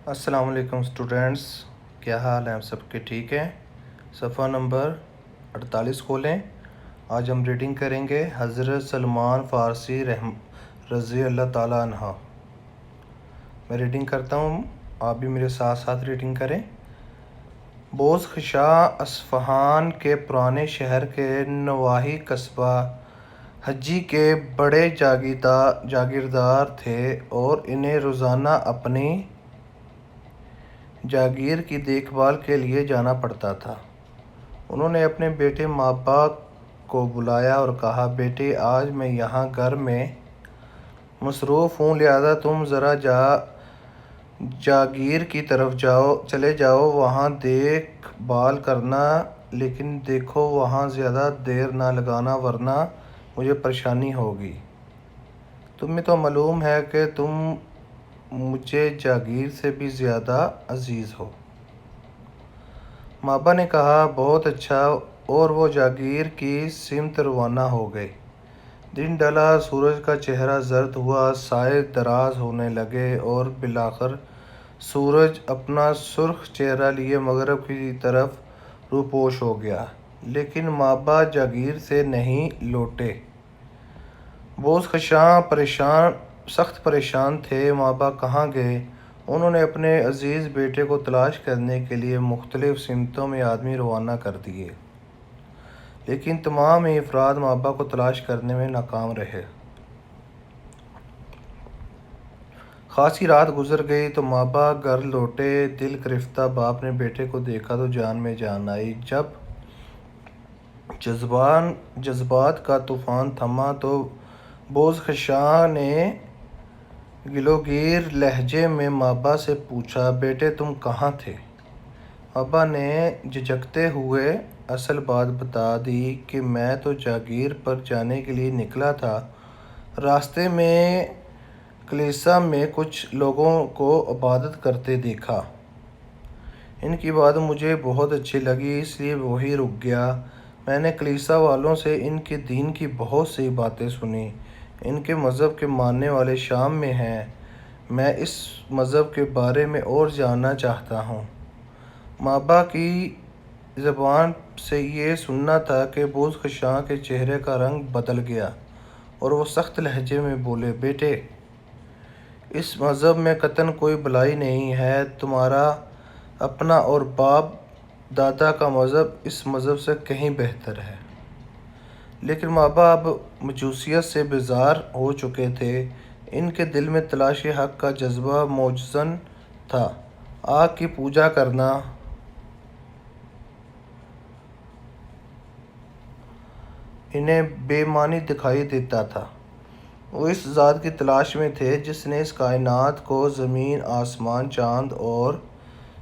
السلام علیکم اسٹوڈینٹس، کیا حال ہیں آپ سب کے؟ ٹھیک ہیں؟ صفحہ نمبر 48 کھولیں۔ آج ہم ریڈنگ کریں گے حضرت سلمان فارسی رضی اللہ تعالیٰ عنہ۔ میں ریڈنگ کرتا ہوں، آپ بھی میرے ساتھ ساتھ ریڈنگ کریں۔ بوز خشاں اصفہان کے پرانے شہر کے نواحی قصبہ حجی کے بڑے جاگیردار تھے اور انہیں روزانہ اپنی جاگیر کی دیکھ بھال کے لیے جانا پڑتا تھا۔ انہوں نے اپنے بیٹے مابا کو بلایا اور کہا، بیٹے آج میں یہاں گھر میں مصروف ہوں، لہذا تم ذرا جاگیر کی طرف چلے جاؤ، وہاں دیکھ بھال کرنا، لیکن دیکھو وہاں زیادہ دیر نہ لگانا ورنہ مجھے پریشانی ہوگی۔ تمہیں تو معلوم ہے کہ تم مجھے جاگیر سے بھی زیادہ عزیز ہو۔ مابا نے کہا، بہت اچھا، اور وہ جاگیر کی سمت روانہ ہو گئے۔ دن ڈھلا، سورج کا چہرہ زرد ہوا، سائے دراز ہونے لگے اور بالآخر سورج اپنا سرخ چہرہ لیے مغرب کی طرف روپوش ہو گیا، لیکن مابا جاگیر سے نہیں لوٹے۔ بوز خشاں سخت پریشان تھے۔ مابا کہاں گئے؟ انہوں نے اپنے عزیز بیٹے کو تلاش کرنے کے لیے مختلف سمتوں میں آدمی روانہ کر دیے، لیکن تمام ہی افراد مابا کو تلاش کرنے میں ناکام رہے۔ خاصی رات گزر گئی تو مابا گھر لوٹے۔ دل گرفتہ باپ نے بیٹے کو دیکھا تو جان میں جان آئی۔ جب جذبات کا طوفان تھما تو بوز خشاں نے گلوگیر لہجے میں مابا سے پوچھا، بیٹے تم کہاں تھے؟ مابا نے جھجکتے ہوئے اصل بات بتا دی کہ میں تو جاگیر پر جانے کے لیے نکلا تھا، راستے میں کلیسا میں کچھ لوگوں کو عبادت کرتے دیکھا، ان کی بات مجھے بہت اچھی لگی، اس لیے وہیں رک گیا۔ میں نے کلیسا والوں سے ان کے دین کی بہت سی باتیں سنی، ان کے مذہب کے ماننے والے شام میں ہیں، میں اس مذہب کے بارے میں اور جاننا چاہتا ہوں۔ مابا کی زبان سے یہ سننا تھا کہ بوز خشاں کے چہرے کا رنگ بدل گیا اور وہ سخت لہجے میں بولے، بیٹے اس مذہب میں قطعاً کوئی بھلائی نہیں ہے، تمہارا اپنا اور باپ دادا کا مذہب اس مذہب سے کہیں بہتر ہے۔ لیکن مابا اب مجوسیت سے بیزار ہو چکے تھے، ان کے دل میں تلاش حق کا جذبہ موجزن تھا، آگ کی پوجا کرنا انہیں بے معنی دکھائی دیتا تھا۔ وہ اس ذات کی تلاش میں تھے جس نے اس کائنات کو، زمین، آسمان، چاند اور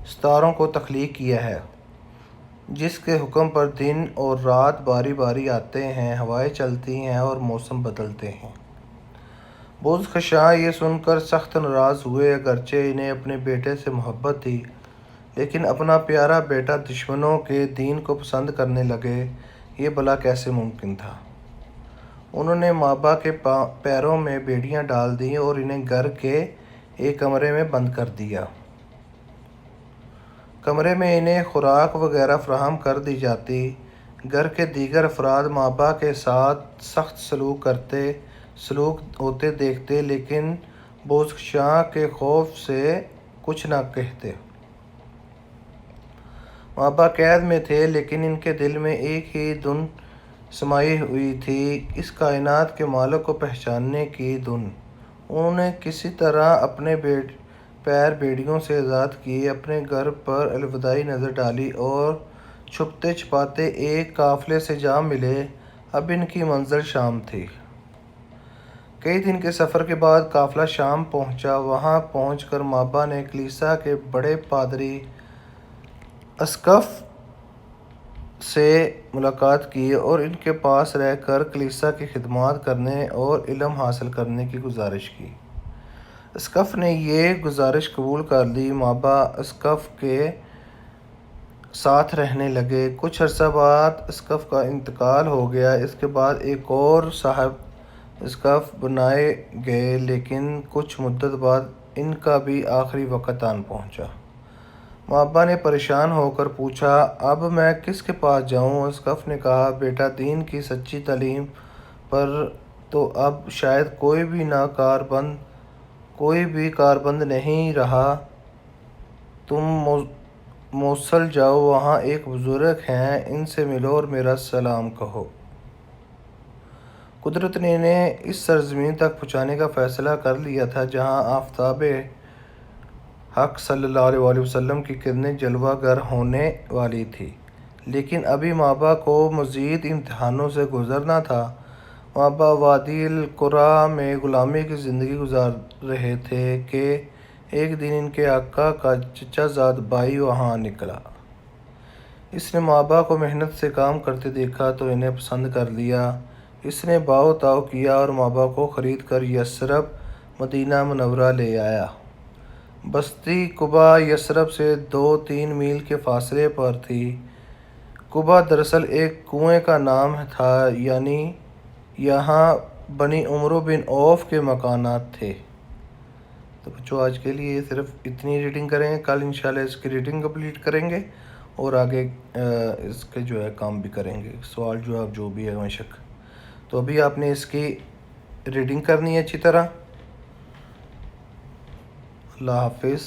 ستاروں کو تخلیق کیا ہے، جس کے حکم پر دن اور رات باری باری آتے ہیں، ہوائیں چلتی ہیں اور موسم بدلتے ہیں۔ بوز خشاں یہ سن کر سخت ناراض ہوئے، اگرچہ انہیں اپنے بیٹے سے محبت تھی، لیکن اپنا پیارا بیٹا دشمنوں کے دین کو پسند کرنے لگے، یہ بھلا کیسے ممکن تھا؟ انہوں نے مابا کے پیروں میں بیڑیاں ڈال دیں اور انہیں گھر کے ایک کمرے میں بند کر دیا۔ کمرے میں انہیں خوراک وغیرہ فراہم کر دی جاتی۔ گھر کے دیگر افراد مابا کے ساتھ سخت سلوک ہوتے دیکھتے، لیکن بوز خشاں کے خوف سے کچھ نہ کہتے۔ مابا قید میں تھے، لیکن ان کے دل میں ایک ہی دھن سمائی ہوئی تھی، اس کائنات کے مالک کو پہچاننے کی دھن۔ انہوں نے کسی طرح اپنے پیر بیڑیوں سے آزاد کیے، اپنے گھر پر الوداعی نظر ڈالی اور چھپتے چھپاتے ایک قافلے سے جا ملے۔ اب ان کی منزل شام تھی۔ کئی دن کے سفر کے بعد قافلہ شام پہنچا۔ وہاں پہنچ کر مابا نے کلیسا کے بڑے پادری اسقف سے ملاقات کی اور ان کے پاس رہ کر کلیسا کی خدمات کرنے اور علم حاصل کرنے کی گزارش کی۔ اسقف نے یہ گزارش قبول کر لی۔ مابا اسقف کے ساتھ رہنے لگے۔ کچھ عرصہ بعد اسقف کا انتقال ہو گیا۔ اس کے بعد ایک اور صاحب اسقف بنائے گئے، لیکن کچھ مدت بعد ان کا بھی آخری وقت آن پہنچا۔ مابا نے پریشان ہو کر پوچھا، اب میں کس کے پاس جاؤں؟ اسقف نے کہا، بیٹا دین کی سچی تعلیم پر تو اب شاید کوئی بھی کاربند نہیں رہا۔ تم موصل جاؤ، وہاں ایک بزرگ ہیں، ان سے ملو اور میرا سلام کہو۔ قدرت نے انہیں اس سرزمین تک پہنچانے کا فیصلہ کر لیا تھا جہاں آفتاب حق صلی اللہ علیہ وسلم کی کرنیں جلوہ گر ہونے والی تھی، لیکن ابھی مابا کو مزید امتحانوں سے گزرنا تھا۔ مابا وادی القریٰ میں غلامی کی زندگی گزار رہے تھے کہ ایک دن ان کے آقا کا چچا زاد بھائی وہاں نکلا۔ اس نے مابا کو محنت سے کام کرتے دیکھا تو انہیں پسند کر لیا۔ اس نے باؤ تاؤ کیا اور مابا کو خرید کر یثرب مدینہ منورہ لے آیا۔ بستی قبا یثرب سے 2-3 میل کے فاصلے پر تھی۔ قبا دراصل ایک کنویں کا نام تھا، یعنی یہاں بنی عمرو بن عوف کے مکانات تھے۔ تو بچوں آج کے لیے صرف اتنی ریڈنگ کریں، کل انشاءاللہ اس کی ریڈنگ کمپلیٹ کریں گے اور آگے اس کے کام بھی کریں گے، سوال جواب جو بھی ہے مشق۔ تو ابھی آپ نے اس کی ریڈنگ کرنی ہے اچھی طرح۔ اللہ حافظ۔